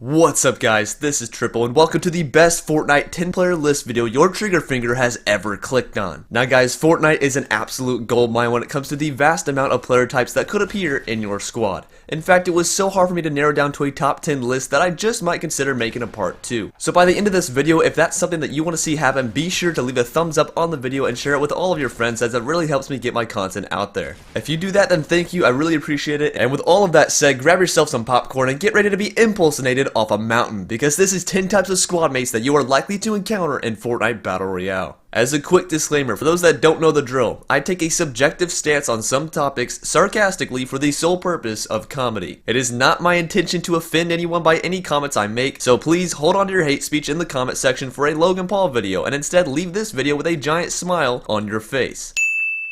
What's up guys, this is Trypal and welcome to the best Fortnite 10-player list video your trigger finger has ever clicked on. Now guys, Fortnite is an absolute goldmine when it comes to the vast amount of player types that could appear in your squad. In fact, it was so hard for me to narrow down to a top 10 list that I just might consider making a part 2. So by the end of this video, if that's something that you want to see happen, be sure to leave a thumbs up on the video and share it with all of your friends, as it really helps me get my content out there. If you do that, then thank you, I really appreciate it. And with all of that said, grab yourself some popcorn and get ready to be impulsinated off a mountain, because this is 10 types of squad mates that you are likely to encounter in Fortnite Battle Royale. As a quick disclaimer, for those that don't know the drill, I take a subjective stance on some topics sarcastically for the sole purpose of comedy. It is not my intention to offend anyone by any comments I make, so please hold on to your hate speech in the comment section for a Logan Paul video, and instead leave this video with a giant smile on your face.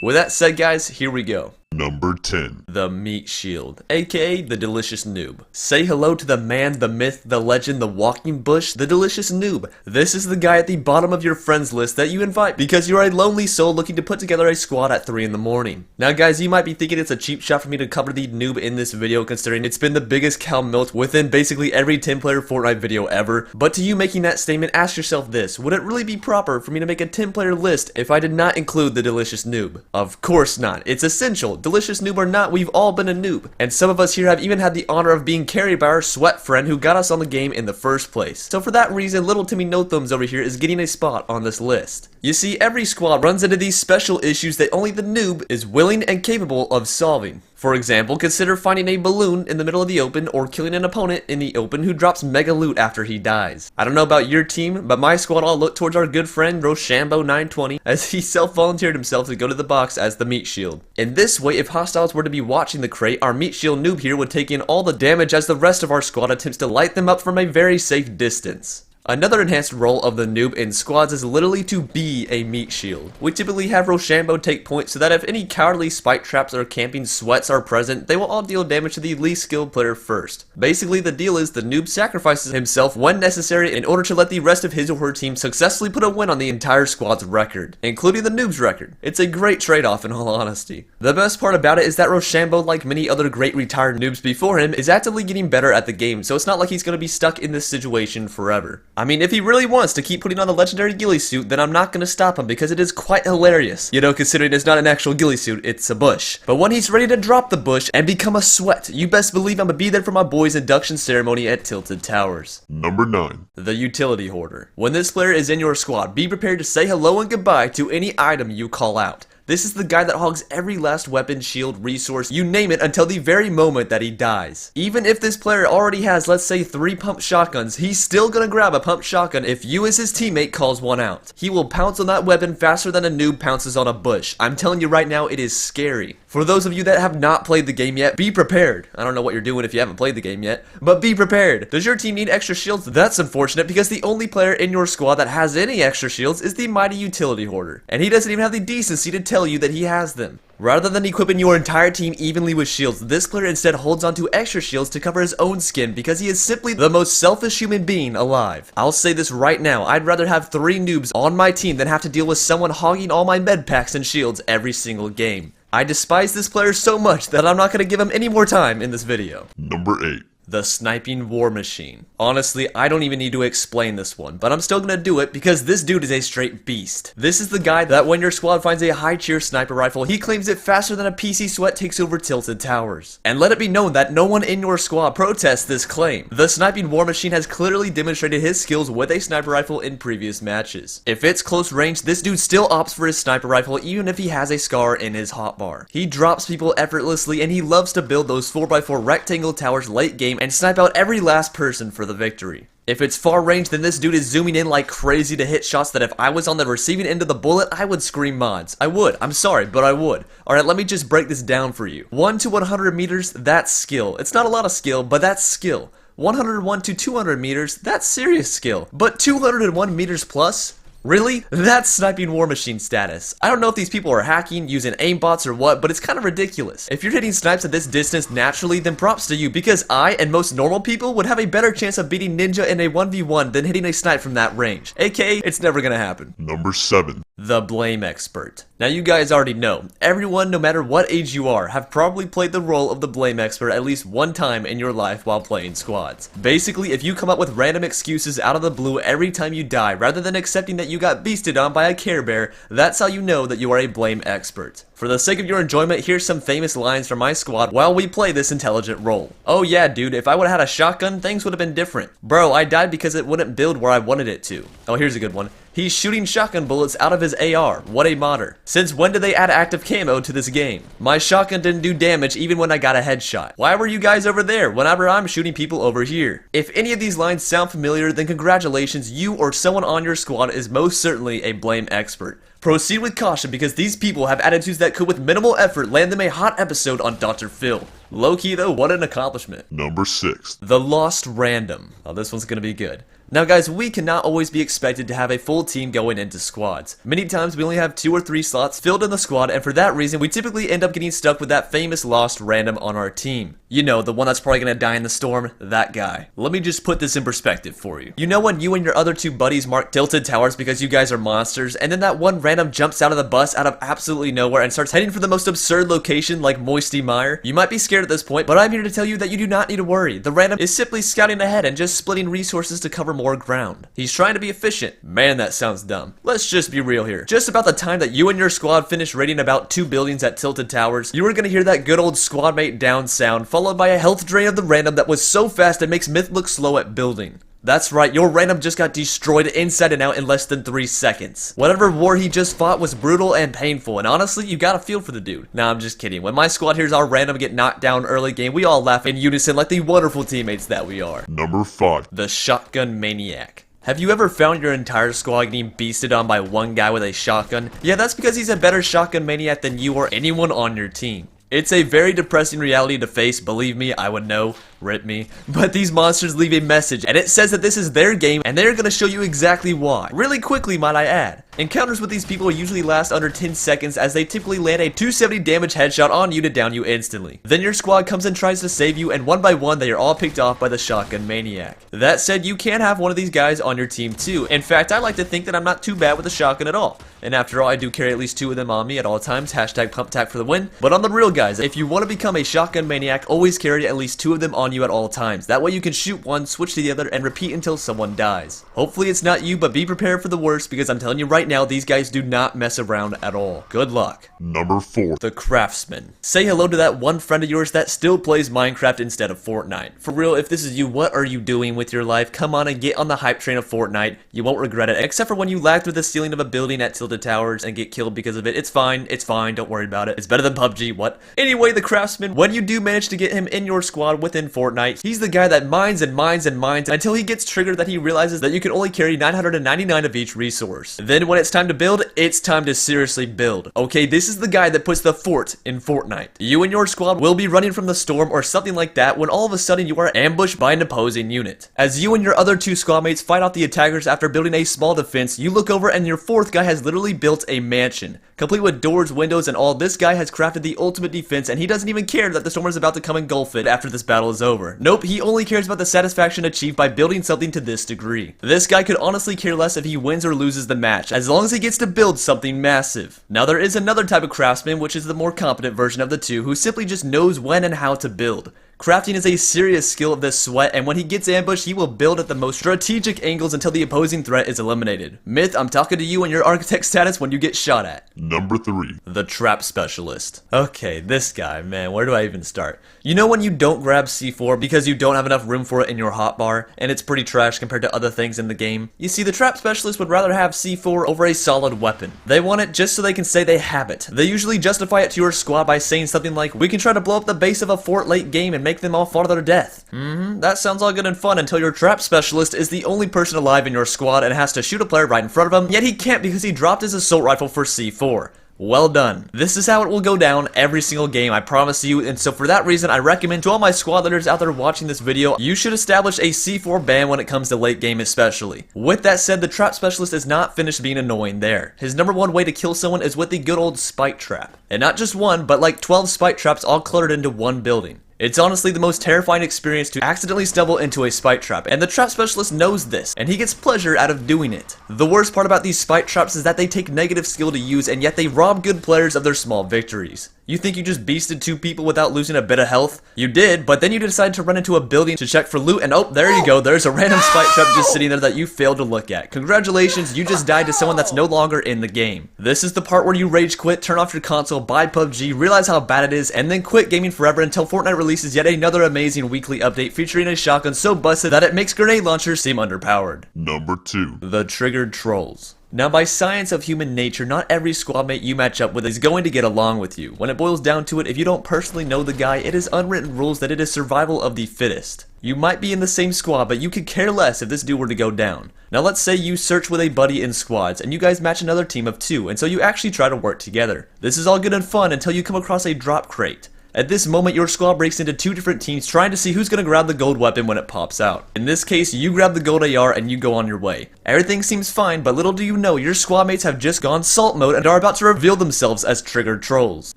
With that said guys, here we go. Number 10. The Meat Shield, aka the Delicious Noob. Say hello to the man, the myth, the legend, the walking bush, the Delicious Noob. This is the guy at the bottom of your friends list that you invite because you're a lonely soul looking to put together a squad at 3 in the morning. Now guys, you might be thinking it's a cheap shot for me to cover the noob in this video, considering it's been the biggest cow milked within basically every 10-player Fortnite video ever. But to you making that statement, ask yourself this: would it really be proper for me to make a 10-player list if I did not include the Delicious Noob? Of course not. It's essential. Delicious noob or not, we've all been a noob, and some of us here have even had the honor of being carried by our sweat friend who got us on the game in the first place. So for that reason, little Timmy No Thumbs over here is getting a spot on this list. You see, every squad runs into these special issues that only the noob is willing and capable of solving. For example, consider finding a balloon in the middle of the open or killing an opponent in the open who drops mega loot after he dies. I don't know about your team, but my squad all looked towards our good friend Rochambeau920 as he self-volunteered himself to go to the box as the Meat Shield. In this way, if hostiles were to be watching the crate, our Meat Shield noob here would take in all the damage as the rest of our squad attempts to light them up from a very safe distance. Another enhanced role of the noob in squads is literally to be a meat shield. We typically have Rochambeau take points so that if any cowardly spike traps or camping sweats are present, they will all deal damage to the least skilled player first. Basically, the deal is the noob sacrifices himself when necessary in order to let the rest of his or her team successfully put a win on the entire squad's record, including the noob's record. It's a great trade-off in all honesty. The best part about it is that Rochambeau, like many other great retired noobs before him, is actively getting better at the game, so it's not like he's going to be stuck in this situation forever. I mean, if he really wants to keep putting on the legendary ghillie suit, then I'm not going to stop him because it is quite hilarious. You know, considering it's not an actual ghillie suit, it's a bush. But when he's ready to drop the bush and become a sweat, you best believe I'm going to be there for my boy's induction ceremony at Tilted Towers. Number 9. The Utility Hoarder. When this player is in your squad, be prepared to say hello and goodbye to any item you call out. This is the guy that hogs every last weapon, shield, resource, you name it, until the very moment that he dies. Even if this player already has, let's say, 3 pump shotguns, he's still gonna grab a pump shotgun if you as his teammate calls one out. He will pounce on that weapon faster than a noob pounces on a bush. I'm telling you right now, it is scary. For those of you that have not played the game yet, be prepared. I don't know what you're doing if you haven't played the game yet, but be prepared. Does your team need extra shields? That's unfortunate, because the only player in your squad that has any extra shields is the mighty Utility Hoarder, and he doesn't even have the decency to tell you that he has them. Rather than equipping your entire team evenly with shields, this player instead holds onto extra shields to cover his own skin because he is simply the most selfish human being alive. I'll say this right now, I'd rather have 3 noobs on my team than have to deal with someone hogging all my med packs and shields every single game. I despise this player so much that I'm not going to give him any more time in this video. Number 8. The Sniping War Machine. Honestly, I don't even need to explain this one, but I'm still gonna do it because this dude is a straight beast. This is the guy that when your squad finds a high tier sniper rifle, he claims it faster than a PC sweat takes over Tilted Towers. And let it be known that no one in your squad protests this claim. The Sniping War Machine has clearly demonstrated his skills with a sniper rifle in previous matches. If it's close range, this dude still opts for his sniper rifle even if he has a scar in his hotbar. He drops people effortlessly, and he loves to build those 4x4 rectangle towers late game and snipe out every last person for the victory. If it's far range, then this dude is zooming in like crazy to hit shots that if I was on the receiving end of the bullet, I would scream mods. I would. I'm sorry, but I would. Alright, let me just break this down for you. 1 to 100 meters, that's skill. It's not a lot of skill, but that's skill. 101 to 200 meters, that's serious skill. But 201 meters plus? Really? That's Sniping War Machine status. I don't know if these people are hacking, using aimbots or what, but it's kind of ridiculous. If you're hitting snipes at this distance naturally, then props to you, because I and most normal people would have a better chance of beating Ninja in a 1v1 than hitting a snipe from that range. AKA, it's never gonna happen. Number 7. The Blame Expert. Now you guys already know, everyone, no matter what age you are, have probably played the role of the Blame Expert at least one time in your life while playing squads. Basically, if you come up with random excuses out of the blue every time you die, rather than accepting that you got beasted on by a Care Bear, that's how you know that you are a Blame Expert. For the sake of your enjoyment, here's some famous lines from my squad while we play this intelligent role. Oh yeah, dude, if I would've had a shotgun, things would've been different. Bro, I died because it wouldn't build where I wanted it to. Oh, here's a good one. He's shooting shotgun bullets out of his AR. What a modder. Since when did they add active camo to this game? My shotgun didn't do damage even when I got a headshot. Why were you guys over there whenever I'm shooting people over here? If any of these lines sound familiar, then congratulations, you or someone on your squad is most certainly a Blame Expert. Proceed with caution because these people have attitudes that could with minimal effort land them a hot episode on Dr. Phil. Low-key though, what an accomplishment. Number 6. The Lost Random. Oh, this one's gonna be good. Now guys, we cannot always be expected to have a full team going into squads. Many times we only have 2 or 3 slots filled in the squad, and for that reason we typically end up getting stuck with that famous lost random on our team. You know, the one that's probably gonna die in the storm, that guy. Let me just put this in perspective for you. You know when you and your other 2 buddies mark tilted towers because you guys are monsters, and then that one random jumps out of the bus out of absolutely nowhere and starts heading for the most absurd location like Moisty Mire? You might be scared at this point, but I'm here to tell you that you do not need to worry. The random is simply scouting ahead and just splitting resources to cover more ground. He's trying to be efficient. Man, that sounds dumb. Let's just be real here. Just about the time that you and your squad finish raiding about 2 buildings at tilted towers, you are gonna hear that good old squad mate down sound, followed by a health drain of the random that was so fast it makes Myth look slow at building. That's right, your random just got destroyed inside and out in less than 3 seconds. Whatever war he just fought was brutal and painful, and honestly, you gotta feel for the dude. Nah, I'm just kidding. When my squad hears our random get knocked down early game, we all laugh in unison like the wonderful teammates that we are. Number 5. The Shotgun Maniac. Have you ever found your entire squad getting beasted on by one guy with a shotgun? Yeah, that's because he's a better shotgun maniac than you or anyone on your team. It's a very depressing reality to face, believe me, I would know, rip me. But these monsters leave a message, and it says that this is their game, and they're gonna show you exactly why. Really quickly, might I add. Encounters with these people usually last under 10 seconds as they typically land a 270 damage headshot on you to down you instantly. Then your squad comes and tries to save you, and one by one they are all picked off by the Shotgun Maniac. That said, you can have one of these guys on your team too. In fact, I like to think that I'm not too bad with a shotgun at all. And after all, I do carry at least 2 of them on me at all times, hashtag pump tack for the win. But on the real guys, if you want to become a Shotgun Maniac, always carry at least 2 of them on you at all times. That way you can shoot one, switch to the other, and repeat until someone dies. Hopefully it's not you, but be prepared for the worst because I'm telling you right now, these guys do not mess around at all. Good luck. Number 4. The Craftsman. Say hello to that one friend of yours that still plays Minecraft instead of Fortnite. For real, if this is you, what are you doing with your life? Come on and get on the hype train of Fortnite. You won't regret it, except for when you lag through the ceiling of a building at tilted towers and get killed because of it. It's fine, don't worry about it. It's better than PUBG, what? Anyway, the Craftsman, when you do manage to get him in your squad within Fortnite, he's the guy that mines and mines and mines until he gets triggered that he realizes that you can only carry 999 of each resource. Then when it's time to build, it's time to seriously build. Okay, this is the guy that puts the fort in Fortnite. You and your squad will be running from the storm or something like that when all of a sudden you are ambushed by an opposing unit. As you and your other 2 squad mates fight off the attackers after building a small defense, you look over and your 4th guy has literally built a mansion. Complete with doors, windows, and all. This guy has crafted the ultimate defense and he doesn't even care that the storm is about to come engulf it after this battle is over. Nope, he only cares about the satisfaction achieved by building something to this degree. This guy could honestly care less if he wins or loses the match, as long as he gets to build something massive. Now there is another type of craftsman, which is the more competent version of the 2, who simply just knows when and how to build. Crafting is a serious skill of this sweat, and when he gets ambushed, he will build at the most strategic angles until the opposing threat is eliminated. Myth, I'm talking to you and your architect status when you get shot at. Number 3. The Trap Specialist. Okay, this guy, man, where do I even start? You know when you don't grab C4 because you don't have enough room for it in your hotbar, and it's pretty trash compared to other things in the game? You see, the Trap Specialist would rather have C4 over a solid weapon. They want it just so they can say they have it. They usually justify it to your squad by saying something like, we can try to blow up the base of a fort late game and make them all fall to their death. That sounds all good and fun until your Trap Specialist is the only person alive in your squad and has to shoot a player right in front of him, yet he can't because he dropped his assault rifle for C4. Well done. This is how it will go down every single game, I promise you, and so for that reason, I recommend to all my squad leaders out there watching this video, you should establish a C4 ban when it comes to late game especially. With that said, the trap specialist is not finished being annoying there. His number one way to kill someone is with the good old spike trap. And not just one, but like 12 spike traps all cluttered into one building. It's honestly the most terrifying experience to accidentally stumble into a spike trap, and the trap specialist knows this, and he gets pleasure out of doing it. The worst part about these spike traps is that they take negative skill to use, and yet they rob good players of their small victories. You think you just beasted 2 people without losing a bit of health? You did, but then you decided to run into a building to check for loot, and oh, there you go, there's a random spike trap just sitting there that you failed to look at. Congratulations, you just died to someone that's no longer in the game. This is the part where you rage quit, turn off your console, buy PUBG, realize how bad it is, and then quit gaming forever until Fortnite releases yet another amazing weekly update featuring a shotgun so busted that it makes grenade launchers seem underpowered. Number 2. The triggered trolls. Now, by science of human nature, not every squad mate you match up with is going to get along with you. When it boils down to it, if you don't personally know the guy, it is unwritten rules that it is survival of the fittest. You might be in the same squad, but you could care less if this dude were to go down. Now let's say you search with a buddy in squads, and you guys match another team of 2, and so you actually try to work together. This is all good and fun until you come across a drop crate. At this moment, your squad breaks into 2 different teams trying to see who's going to grab the gold weapon when it pops out. In this case, you grab the gold AR and you go on your way. Everything seems fine, but little do you know, your squad mates have just gone salt mode and are about to reveal themselves as triggered trolls.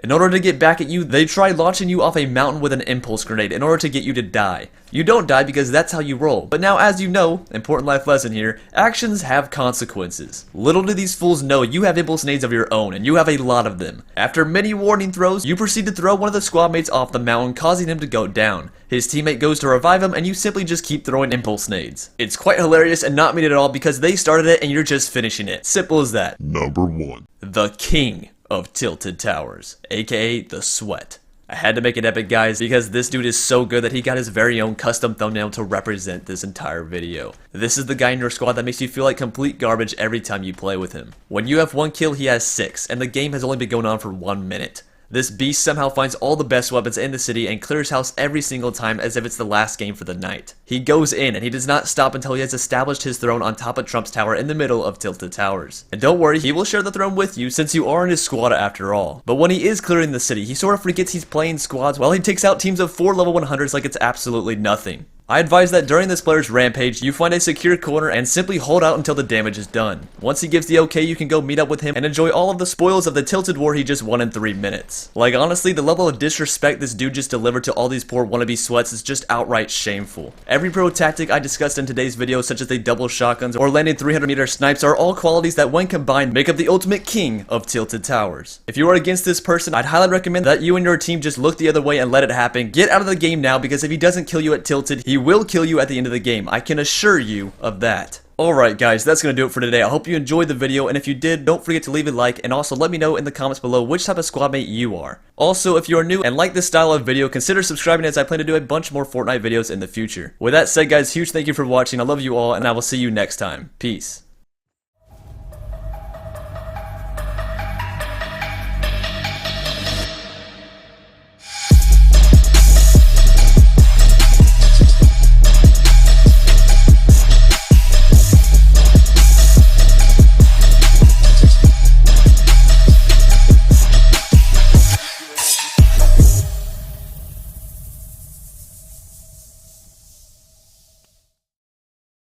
In order to get back at you, they try launching you off a mountain with an impulse grenade in order to get you to die. You don't die because that's how you roll. But now, as you know, important life lesson here, actions have consequences. Little do these fools know you have impulse nades of your own, and you have a lot of them. After many warning throws, you proceed to throw one of the squad mates off the mountain, causing him to go down. His teammate goes to revive him, and you simply just keep throwing impulse nades. It's quite hilarious and not mean at all because they started it and you're just finishing it. Simple as that. Number 1. The king of tilted towers, aka the sweat. I had to make it epic, guys, because this dude is so good that he got his very own custom thumbnail to represent this entire video. This is the guy in your squad that makes you feel like complete garbage every time you play with him. When you have 1 kill, he has 6, and the game has only been going on for 1 minute. This beast somehow finds all the best weapons in the city and clears house every single time as if it's the last game for the night. He goes in and he does not stop until he has established his throne on top of Trump's tower in the middle of Tilted Towers. And don't worry, he will share the throne with you since you are in his squad after all. But when he is clearing the city, he sort of forgets he's playing squads while he takes out teams of 4 level 100s like it's absolutely nothing. I advise that during this player's rampage, you find a secure corner and simply hold out until the damage is done. Once he gives the okay, you can go meet up with him and enjoy all of the spoils of the tilted war he just won in 3 minutes. Like honestly, the level of disrespect this dude just delivered to all these poor wannabe sweats is just outright shameful. Every pro tactic I discussed in today's video, such as the double shotguns or landing 300-meter snipes, are all qualities that when combined make up the ultimate king of tilted towers. If you are against this person, I'd highly recommend that you and your team just look the other way and let it happen. Get out of the game now, because if he doesn't kill you at tilted, he will kill you at the end of the game. I can assure you of that. Alright guys, that's going to do it for today. I hope you enjoyed the video, and if you did, don't forget to leave a like, and also let me know in the comments below which type of squad mate you are. Also, if you are new and like this style of video, consider subscribing, as I plan to do a bunch more Fortnite videos in the future. With that said guys, huge thank you for watching. I love you all, and I will see you next time. Peace.